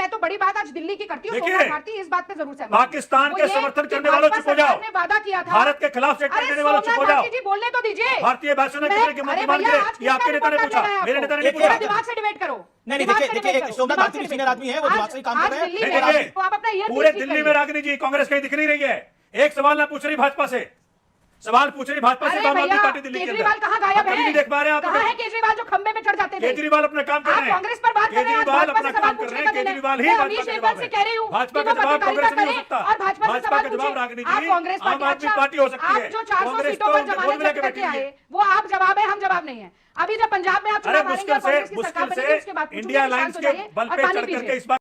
मैं तो बड़ी बात आज दिल्ली की करती हूँ। देखिए, भारती इस बात पे जरूर सहमत पाकिस्तान के समर्थन करने वालों चुप हो जाओ। वादा किया था भारत के खिलाफ स्टेटमेंट देने वालों चुप हो जाओ। जी बोलने तो दीजिए। भारतीय भाषण कितने की माफी मांग रहे? ये आपके नेता ने पूछा, मेरे नेता ने नहीं पूछा। दिमाग से डिबेट करो। नहीं देखिए सोमनाथ भारती भी सीनियर आदमी है, वो दिमाग से ही काम कर रहे हैं। पूरे दिल्ली में रागिनी जी कांग्रेस कहीं दिख नहीं रही है। एक सवाल ना पूछ रही भाजपा से, सवाल पूछ रही भाजपा से। आम आदमी पार्टी दिल्ली के अंदर केजरीवाल कहाँ गायब है? नहीं देख पा रहे हैं आप। कहाँ है केजरीवाल जो खंबे में चढ़ जाते थे? केजरीवाल अपना काम कर रहे हैं। कांग्रेस पर बात कर रहे हैं, केजरीवाल अपना काम कर रहे हैं। केजरीवाल ही भाजपा का जवाब है। भाजपा का जवाब कांग्रेस नहीं हो सकता। भाजपा का जवाब रागिनी जी आम आदमी पार्टी हो सकती है। जो 400 सीटों पर जमानत करके आए वो आप जवाब है, हम जवाब नहीं है। अभी जब पंजाब में आप चुनाव हारेंगे, मुश्किल से इंडिया अलायंस के बल पे चढ़ करके इस बार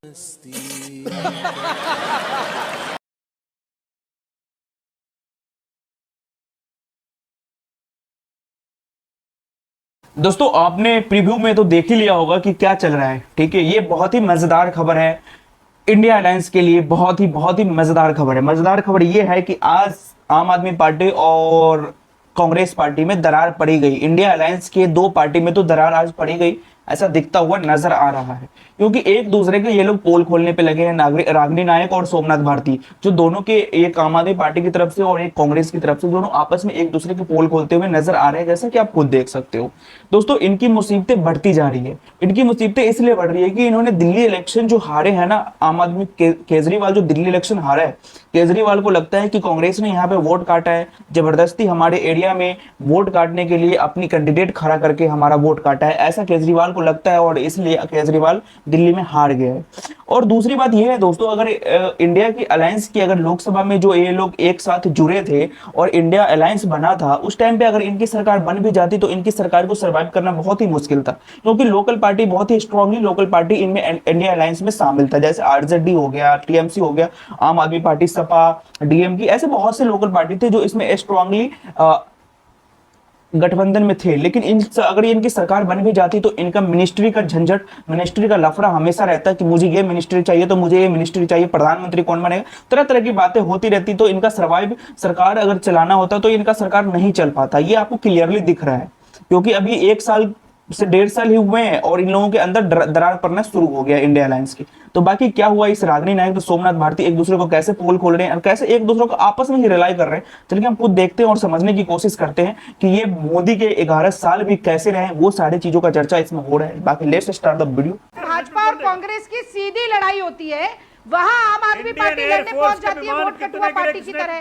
दोस्तों आपने प्रीव्यू में तो देख ही लिया होगा कि क्या चल रहा है। ठीक है, ये बहुत ही मजेदार खबर है इंडिया अलायंस के लिए। बहुत ही मजेदार खबर है। मजेदार खबर ये है कि आज आम आदमी पार्टी और कांग्रेस पार्टी में दरार पड़ी गई। इंडिया अलायंस के दो पार्टी में तो दरार आज पड़ी गई, ऐसा दिखता हुआ नजर आ रहा है, क्योंकि एक दूसरे के ये लोग पोल खोलने पे लगे हैं। रागिनी नायक और सोमनाथ भारती, जो दोनों के, एक आम आदमी पार्टी की तरफ से और एक कांग्रेस की तरफ से, दोनों आपस में एक दूसरे के पोल खोलते हुए नजर आ रहे हैं, जैसा कि आप खुद देख सकते हो। दोस्तों इनकी मुसीबतें बढ़ती जा रही है। इनकी मुसीबतें इसलिए बढ़ रही है कि इन्होंने दिल्ली इलेक्शन जो हारे हैं ना, आम आदमी केजरीवाल जो दिल्ली इलेक्शन हारा है, केजरीवाल को लगता है कि कांग्रेस ने यहाँ पे वोट काटा है, जबरदस्ती हमारे एरिया में वोट काटने के लिए अपनी कैंडिडेट खड़ा करके हमारा वोट काटा है, ऐसा केजरीवाल को लगता है और इसलिए केजरीवाल दिल्ली में हार गया है। और दूसरी बात यह है दोस्तों, अगर इंडिया की अलायंस की, अगर लोकसभा में जो ये लोग एक साथ जुड़े थे और इंडिया अलायंस बना था, उस टाइम पे अगर इनकी सरकार बन भी जाती तो इनकी सरकार को सर्वाइव करना बहुत ही मुश्किल था, क्योंकि लोकल पार्टी, बहुत ही स्ट्रांगली लोकल पार्टी इनमें इंडिया अलायंस में शामिल था, जैसे आरजेडी हो गया, टीएमसी हो गया, आम आदमी पार्टी, सपा, डीएमके, ऐसे बहुत से लोकल पार्टी थे जो इसमें स्ट्रांगली गठबंधन में थे। लेकिन अगर इनकी सरकार बन भी जाती तो इनका मिनिस्ट्री का झंझट, मिनिस्ट्री का लफड़ा हमेशा रहता है कि मुझे ये मिनिस्ट्री चाहिए तो मुझे ये मिनिस्ट्री चाहिए, प्रधानमंत्री कौन बनेगा, तरह तरह की बातें होती रहती। तो इनका सर्वाइव, सरकार अगर चलाना होता तो इनका सरकार नहीं चल पाता। ये आपको क्लियरली दिख रहा है, क्योंकि अभी 1 साल से 1.5 साल ही हुए हैं और इन लोगों के अंदर दरार पड़ना शुरू हो गया इंडिया अलायंस की। तो बाकी क्या हुआ, इस रागिनी नायक तो सोमनाथ भारती एक दूसरे को कैसे पोल खोल रहे हैं और कैसे एक दूसरे को आपस में ही रिलाई कर रहे हैं, चलिए हम खुद देखते हैं और समझने की कोशिश करते हैं कि ये मोदी के 11 साल भी कैसे रहे। वो सारी चीजों का चर्चा इसमें हो रहा है। बाकी let's start the video. Bhajpa और कांग्रेस की सीधी लड़ाई होती है, वहां आम आदमी पार्टी लड़ने पहुंच जाती है वोट कटुआ पार्टी की तरह।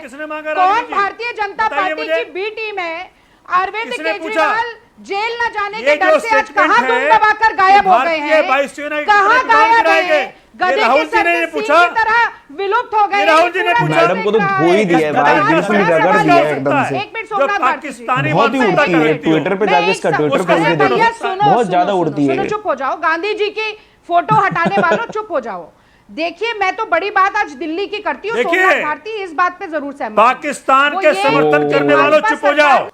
कौन भारतीय जनता पार्टी की बी टीम है? अरविंद केजरीवाल जेल न जाने के डर से आज कहां दुम दबाकर गायब हो गए हैं, कहां गायब है? गधे के सर से सींग की तरह विलुप्त हो गए। राहुल जी ने पूछा, मैडम को तो धो ही दिया है भाई, बिल्कुल रगड़ दिया है एकदम से। एक मिनट, सोमनाथ भारती बहुत ही उड़ती है ट्विटर पे जाके, इसका ट्विटर पे मुझे देखो बहुत ज्यादा उड़ती है। चुप हो जाओ, गांधी जी की फोटो हटाने वालों चुप हो जाओ। देखिए मैं तो बड़ी बात आज दिल्ली की करती हूँ, सोमनाथ भारती इस बात पे जरूर सहमत। पाकिस्तान के समर्थन करने वालों चुप हो जाओ।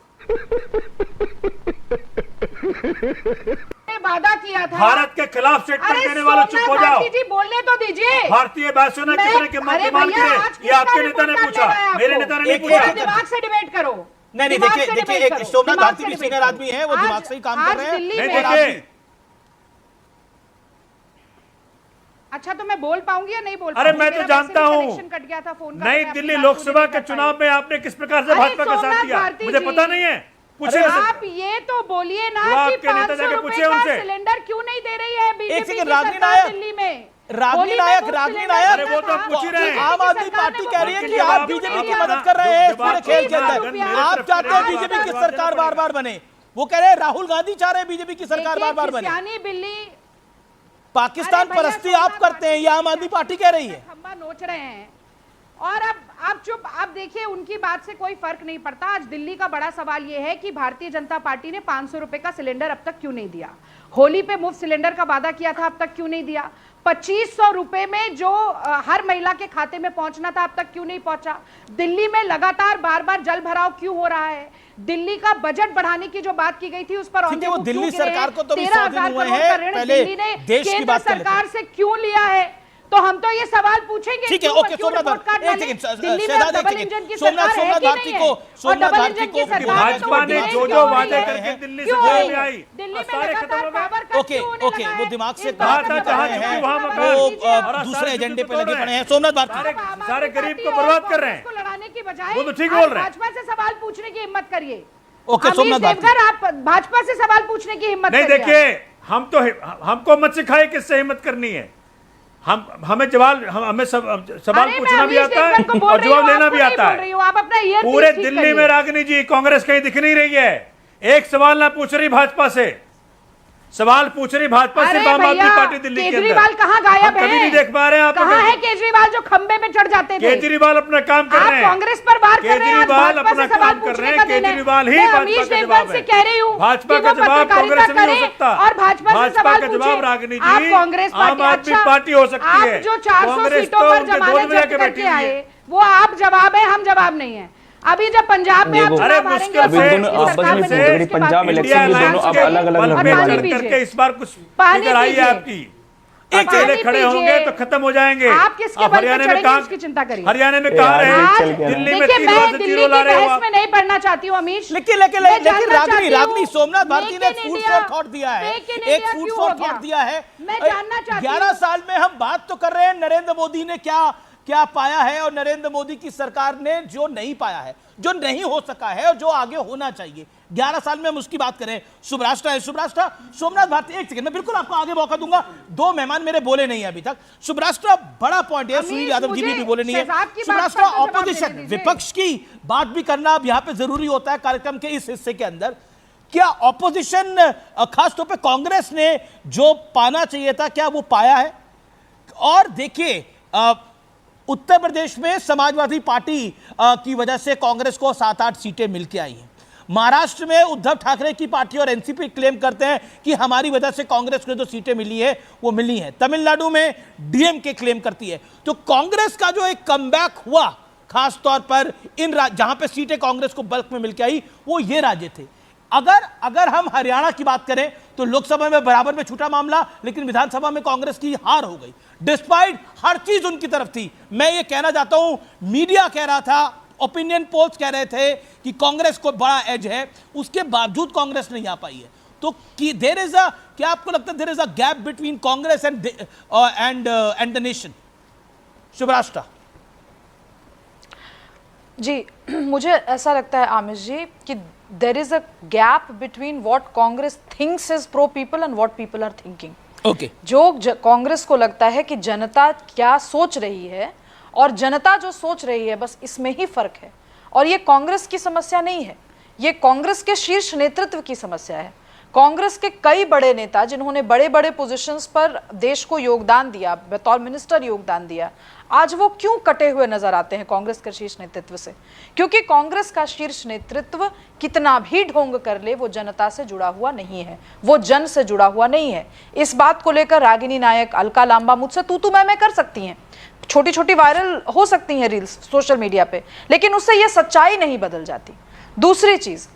वादा किया था, भारत के खिलाफ स्टेटमेंट देने वालों चुप हो जाओ। जी बोलने तो दीजिए। भारतीय वायुसेना कितने की माफी मांग रहे? ये आपके नेता ने पूछा, मेरे नेता ने नहीं पूछा। दिमाग से डिबेट करो। नहीं देखिए सोमनाथ भारती भी सीनियर आदमी है, वो दिमाग से ही काम कर रहे हैं। अच्छा तो मैं बोल पाऊंगी या नहीं बोल? अरे मैं तो जानता हूँ, कट गया था फोन का। नई दिल्ली लोकसभा के चुनाव में आपने किस प्रकार से भाजपा का साथ दिया, मुझे पता नहीं है। पूछे आप ये तो बोलिए ना कि 500 रुपए का सिलेंडर क्यों नहीं दे रही है बीजेपी की सरकार दिल्ली में? रागिनी नायक वो तो पूछ ही रहे हैं। आम आदमी पार्टी कह रही है कि आप बीजेपी की मदद कर रहे हैं इस पूरे खेल के अंदर। आप चाहते हैं बीजेपी की सरकार बार बार बने, वो कह रहे हैं राहुल गांधी चाह रहे हैं बीजेपी की सरकार बार बार बने। बिल्ली पाकिस्तान परस्ती आप करते हैं, ये आम आदमी पार्टी कह रही है। खंबा नोच रहे हैं और अब चुप। अब देखिए उनकी बात से कोई फर्क नहीं पड़ता। आज दिल्ली का बड़ा सवाल यह है कि भारतीय जनता पार्टी ने 500 रुपए का सिलेंडर अब तक क्यों नहीं दिया? होली पे मुफ्त सिलेंडर का वादा किया था, अब तक क्यों नहीं दिया? 2500 रुपए में जो हर महिला के खाते में पहुंचना था, अब तक क्यों नहीं पहुंचा? दिल्ली में लगातार बार बार जल भराव क्यों हो रहा है? दिल्ली का बजट बढ़ाने की जो बात की गई थी उस पर वो दिल्ली सरकार को तो 13,000 करोड़ का ऋण दिल्ली ने केंद्र सरकार से क्यों लिया है? तो हम तो ये सवाल पूछेंगे। ठीक है, क्यों- ओके, क्यों सोमनाथ रिपोर्ट कार्ड एक डाले? सेकंड, दिल्ली में शहजाद एक डबल सेकंड, इंजन की सोमनाथ सरकार है कि भारती नहीं को, है? और सोमनाथ डबल भारती इंजन को की सरकार भाजपा तो ने देश जो क्यों जो हो वादे रही है? करके दिल्ली से क्यों जेल है? में आई, दिल्ली में सारे खत्म लगातार हो गए। पावर कट ओके क्यों होने ओके, लगा वो है? दिमाग से इस बात काम का कर रहे जवाब हैं, वहाँ दीजिए। मकान वो दीजिए आप। और दूसरे सारे एजेंडे पे तोड़ लगे रहे पड़े हैं। हैं। सोमनाथ भारती सारे- आप आम सारे आदमी गरीब पार्टी को और बर्बाद कर रहे हैं। कांग्रेस को लड़ाने की बजाय वो तो ठीक आप बोल रहे हैं। भाजपा से सवाल पूछने की हिम्मत करिए। ओके, अमीश सोमनाथ भारती। देवघर, आप भाजपा से सवाल पूछने की हिम्मत नहीं, करिए। देखिए हमको मत सिखाए किससे हिम्मत करनी है। हमें सवाल अरे, पूछना मैं भी अमीश आता देवघर को है बोल और रही हूँ, जवाब देना आपको भी नहीं आता बोल रही है। हूँ। आप अपना earpiece पूरे ठीक दिल्ली करिए। में रागिनी जी कांग्रेस कहीं दिख नहीं रही है। एक सवाल ना पूछ रही भाजपा से, सवाल पूछ रही भाजपा अरे सिर्फ आम आदमी भैया, पार्टी दिल्ली के अंदर। केजरीवाल कहाँ गायब हम कभी है? नहीं देख पा रहे हैं आप। कहाँ है केजरीवाल जो खंबे में चढ़ जाते थे? केजरीवाल अपना काम कर आप रहे हैं। कांग्रेस पर वार कर रहे हैं, आज केजरीवाल भाजपा से अपना सवाल काम कर पूछने रहे का हैं। दिन है। केजरीवाल ही मैं भाजपा अमीश का देवघर जवाब से है। कह रही हूँ भाजपा कि का वो जवाब पत्रकारिता कांग्रेस से नहीं हो करें सकता। और भाजपा से भाजपा सवाल का पूछें। जवाब रागिनी आप जी कांग्रेस आम आदमी पार्टी हो सकती आप है। जो 400 कांग्रेस सीटों तो पर उनके जमानत गोद में जब्त जाके बैठी करके हुई है। आए, वो आप जवाब है, हम जवाब नहीं है। अभी जब पंजाब में आप देखो, चुनाव अरे हारेंगे, मुश्किल और से कांग्रेस दोनों की आपस सरकार में बनेगी, फूट गई। उसके बाद पंजाब फिर इलेक्शन में इंडिया दोनों अब अलायंस अलग-अलग के- लड़ने और वाले पानी चढ़ पीजिए। करके इस बार कुछ पानी इधर आई है पीजिए। आपकी। पानी अकेले खड़े पीजिए। होंगे तो खत्म हो जाएंगे। आप किसके आप बल पे हरियाणा में चढ़ेंगे, कहाँ उसकी चिंता करिए। हरियाणा में ए, कहाँ आज रहे? आज चल के दिल्ली में देखिए, 3 मैं रोज से दिल्ली जीरो ला की रहे हो बहस आप। में नहीं पढ़ना चाहती हूँ अमीश। लेकिन मैं जानना चाहती हूँ, रागनी सोमनाथ भारती ने Make in food India, for thought दिया है, Make in एक India फूड क्यों फॉर हो गया? थॉट दिया है। मैं जानना चाहती 11 हूँ। साल में हम बात तो कर रहे हैं नरेंद्र मोदी ने क्या क्या पाया है और नरेंद्र मोदी की सरकार ने जो नहीं पाया है, जो नहीं हो सका है और जो आगे होना चाहिए 11 साल में हम उसकी बात करें। सुब्राष्ट्रा है, सुब्राष्ट्रा, सोमनाथ भारती, एक सेकंड, मैं बिल्कुल आपको आगे मौका दूंगा। 2 मेहमान मेरे बोले नहीं है अभी तक। सुब्राष्ट्रा, बड़ा पॉइंट है, सुनील यादव जी भी बोले नहीं है। शहजाद की बात सुब्राष्ट्रा, पर तो जवाब ऑपोजिशन, देने दीजिए। विपक्ष की बात भी करना अब यहां पे जरूरी होता है कार्यक्रम के इस हिस्से के अंदर। क्या ऑपोजिशन, खासतौर पे कांग्रेस ने जो पाना चाहिए था, क्या वो पाया है? और देखिए, उत्तर प्रदेश में समाजवादी पार्टी की वजह से कांग्रेस को 7-8 सीटें मिलकर आई हैं। महाराष्ट्र में उद्धव ठाकरे की पार्टी और एनसीपी क्लेम करते हैं कि हमारी वजह से कांग्रेस को जो सीटें मिली है वो मिली हैं। तमिलनाडु में डीएमके क्लेम करती है। तो कांग्रेस का जो एक कमबैक हुआ, खास तौर पर जहां पे सीटें कांग्रेस को बल्क में मिलकर आई, वो ये राज्य थे। अगर हम हरियाणा की बात करें तो लोकसभा में बराबर में छूटा मामला, लेकिन विधानसभा में कांग्रेस की हार हो गई। डिस्पाइट हर चीज उनकी तरफ थी। मैं ये कहना चाहता हूं, मीडिया कह रहा था, ओपिनियन पोल्स कह रहे थे कि कांग्रेस को बड़ा एज है, उसके बावजूद कांग्रेस नहीं आ पाई है। तो क्या आपको लगता है there is a gap between Congress and the nation? Shubhrashtra ji, मुझे ऐसा लगता है आमिर जी कि there is a gap between what Congress thinks is pro people and what people are thinking. Okay, Congress को लगता है कि जनता क्या सोच रही है और जनता जो सोच रही है, बस इसमें ही फर्क है। और ये कांग्रेस की समस्या नहीं है, ये कांग्रेस के शीर्ष नेतृत्व की समस्या है। कांग्रेस के कई बड़े नेता जिन्होंने बड़े बड़े पोजीशंस पर देश को योगदान दिया, बतौर मिनिस्टर योगदान दिया, आज वो क्यों कटे हुए नजर आते हैं कांग्रेस के शीर्ष नेतृत्व से? क्योंकि कांग्रेस का शीर्ष नेतृत्व कितना भी ढोंग कर ले, वो जनता से जुड़ा हुआ नहीं है, वो जन से जुड़ा हुआ नहीं है। इस बात को लेकर रागिनी नायक, अलका लांबा मुझसे तू मैं कर सकती हैं, छोटी छोटी वायरल हो सकती हैं रील्स सोशल मीडिया पे, लेकिन उससे ये सच्चाई नहीं बदल जाती। दूसरी चीज,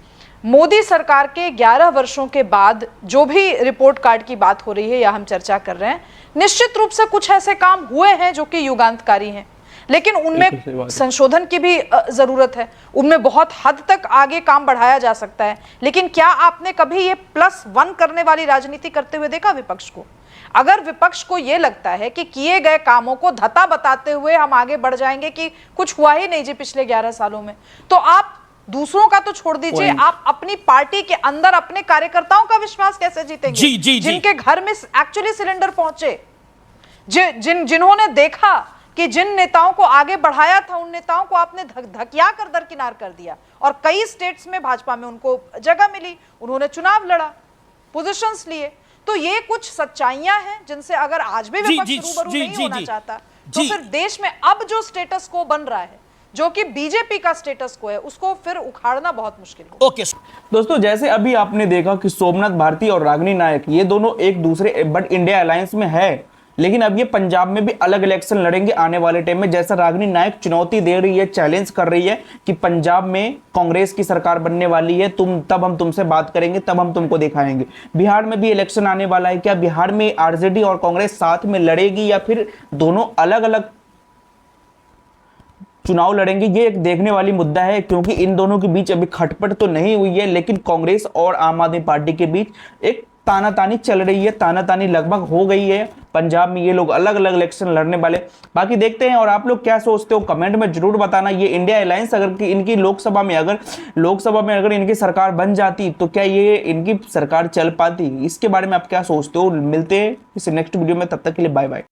मोदी सरकार के 11 वर्षों के बाद जो भी रिपोर्ट कार्ड की बात हो रही है या हम चर्चा कर रहे हैं, निश्चित रूप से कुछ ऐसे काम हुए हैं जो कि युगांतकारी हैं, लेकिन उनमें संशोधन की भी जरूरत है, उनमें बहुत हद तक आगे काम बढ़ाया जा सकता है। लेकिन क्या आपने कभी ये +1 करने वाली राजनीति करते हुए देखा विपक्ष को? अगर विपक्ष को यह लगता है कि किए गए कामों को धता बताते हुए हम आगे बढ़ जाएंगे कि कुछ हुआ ही नहीं जी पिछले 11 सालों में, तो आप दूसरों का तो छोड़ दीजिए, आप अपनी पार्टी के अंदर अपने कार्यकर्ताओं का विश्वास कैसे जीतेंगे? जी, जिनके घर में एक्चुअली सिलेंडर पहुंचे, जिन्होंने देखा कि जिन नेताओं को आगे बढ़ाया था, उन नेताओं को आपने धकिया कर दरकिनार कर दिया। और कई स्टेट्स में भाजपा में उनको जगह मिली, उन्होंने चुनाव लड़ा, पोजीशंस लिए। तो ये कुछ सच्चाइयां हैं जिनसे अगर आज भी विपक्ष रूबरू नहीं होना चाहता, तो फिर देश में अब जो स्टेटस को बन रहा है, जो कि बीजेपी का स्टेटस को है, उसको फिर उखाड़ना बहुत मुश्किल है। ओके दोस्तों, जैसे अभी आपने देखा कि सोमनाथ भारती और रागिनी नायक ये दोनों एक दूसरे बट इंडिया अलायंस में है, लेकिन अब ये पंजाब में भी अलग इलेक्शन लड़ेंगे आने वाले टाइम में, जैसा रागिनी नायक चुनौती दे रही है, चैलेंज कर रही है कि पंजाब में कांग्रेस की सरकार बनने वाली है, तब हम तुमसे बात करेंगे, तब हम तुमको दिखाएंगे। बिहार में भी इलेक्शन आने वाला है, क्या बिहार में आरजेडी और कांग्रेस साथ में लड़ेगी या फिर दोनों अलग अलग चुनाव लड़ेंगे, ये एक देखने वाली मुद्दा है, क्योंकि इन दोनों के बीच अभी खटपट तो नहीं हुई है, लेकिन कांग्रेस और आम आदमी पार्टी के बीच एक तानातानी चल रही है, तानातानी लगभग हो गई है। पंजाब में ये लोग अलग अलग इलेक्शन लड़ने वाले, बाकी देखते हैं। और आप लोग क्या सोचते हो कमेंट में जरूर बताना। ये इंडिया अलायंस अगर इनकी लोकसभा में अगर इनकी सरकार बन जाती तो क्या ये इनकी सरकार चल पाती, इसके बारे में आप क्या सोचते हो। मिलते हैं इस नेक्स्ट वीडियो में, तब तक के लिए बाय बाय।